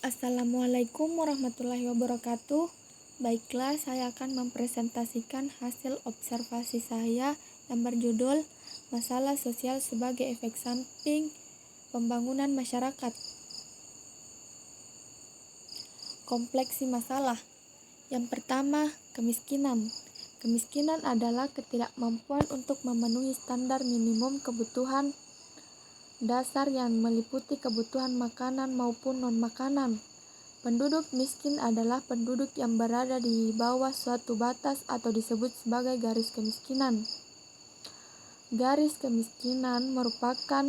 Assalamualaikum warahmatullahi wabarakatuh. Baiklah, saya akan mempresentasikan hasil observasi saya yang berjudul Masalah Sosial sebagai Efek Samping Pembangunan Masyarakat. Kompleksi masalah. Yang pertama, kemiskinan. Kemiskinan adalah ketidakmampuan untuk memenuhi standar minimum kebutuhan dasar yang meliputi kebutuhan makanan maupun non-makanan. Penduduk miskin adalah penduduk yang berada di bawah suatu batas atau disebut sebagai garis kemiskinan. Garis kemiskinan merupakan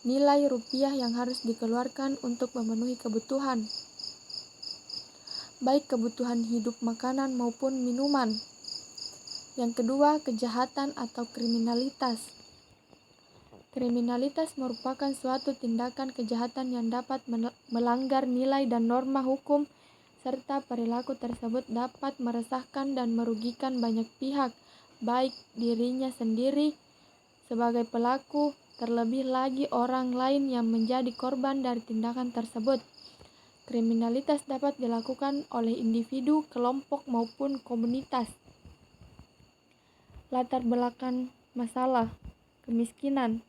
nilai rupiah yang harus dikeluarkan untuk memenuhi kebutuhan, baik kebutuhan hidup makanan maupun minuman. Yang kedua, kejahatan atau kriminalitas. Kriminalitas merupakan suatu tindakan kejahatan yang dapat melanggar nilai dan norma hukum, serta perilaku tersebut dapat meresahkan dan merugikan banyak pihak, baik dirinya sendiri sebagai pelaku, terlebih lagi orang lain yang menjadi korban dari tindakan tersebut. Kriminalitas dapat dilakukan oleh individu, kelompok, maupun komunitas. Latar belakang masalah kemiskinan.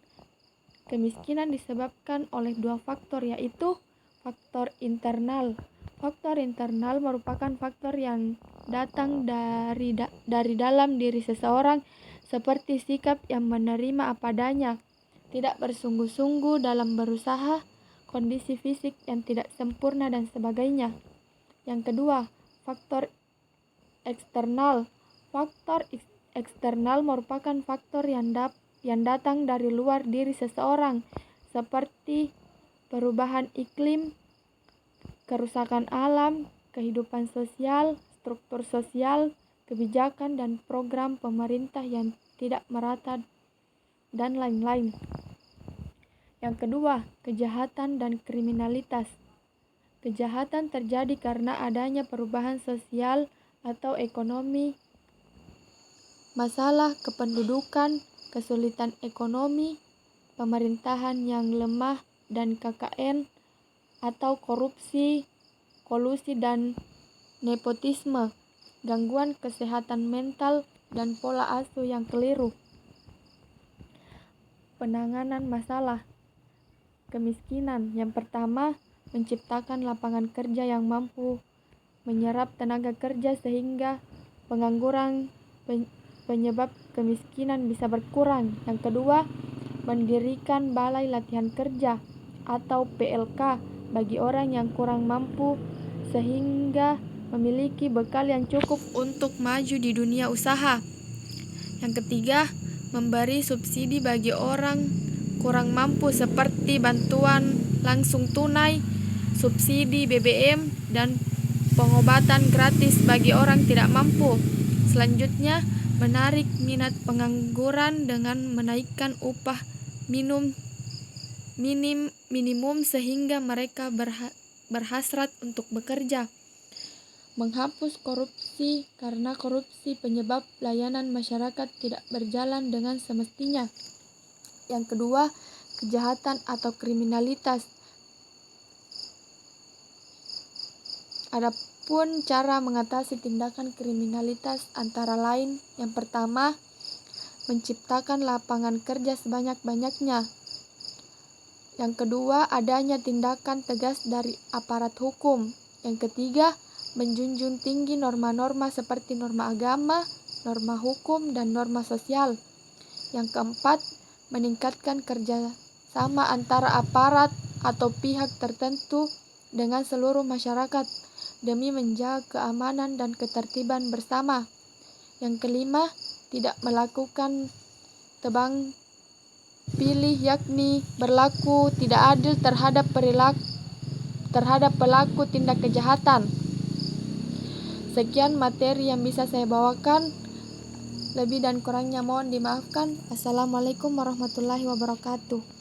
Kemiskinan disebabkan oleh dua faktor, yaitu faktor internal. Faktor internal merupakan faktor yang datang dari dalam diri seseorang, seperti sikap yang menerima apa adanya, tidak bersungguh-sungguh dalam berusaha, kondisi fisik yang tidak sempurna, dan sebagainya. Yang kedua, faktor eksternal. Faktor eksternal merupakan faktor yang datang dari luar diri seseorang, seperti perubahan iklim, kerusakan alam, kehidupan sosial, struktur sosial, kebijakan dan program pemerintah yang tidak merata, dan lain-lain. Yang kedua, kejahatan dan kriminalitas. Kejahatan terjadi karena adanya perubahan sosial atau ekonomi, masalah kependudukan, kesulitan ekonomi, pemerintahan yang lemah, dan KKN atau korupsi, kolusi, dan nepotisme, gangguan kesehatan mental, dan pola asuh yang keliru. Penanganan masalah kemiskinan. Yang pertama, menciptakan lapangan kerja yang mampu menyerap tenaga kerja sehingga pengangguran penyebab kemiskinan bisa berkurang. Yang kedua, mendirikan balai latihan kerja atau PLK bagi orang yang kurang mampu sehingga memiliki bekal yang cukup untuk maju di dunia usaha. Yang ketiga, memberi subsidi bagi orang kurang mampu seperti bantuan langsung tunai, subsidi BBM, dan pengobatan gratis bagi orang tidak mampu. Selanjutnya, menarik minat pengangguran dengan menaikkan upah minimum sehingga mereka berhasrat untuk bekerja. Menghapus korupsi karena korupsi penyebab layanan masyarakat tidak berjalan dengan semestinya. Yang kedua, kejahatan atau kriminalitas. Adapun cara mengatasi tindakan kriminalitas antara lain, yang pertama, menciptakan lapangan kerja sebanyak-banyaknya. Yang kedua, adanya tindakan tegas dari aparat hukum. Yang ketiga, menjunjung tinggi norma-norma seperti norma agama, norma hukum, dan norma sosial. Yang keempat, meningkatkan kerjasama antara aparat atau pihak tertentu dengan seluruh masyarakat demi menjaga keamanan dan ketertiban bersama. Yang kelima, tidak melakukan tebang pilih, yakni berlaku tidak adil terhadap pelaku tindak kejahatan. Sekian materi yang bisa saya bawakan. Lebih dan kurangnya mohon dimaafkan. Assalamualaikum warahmatullahi wabarakatuh.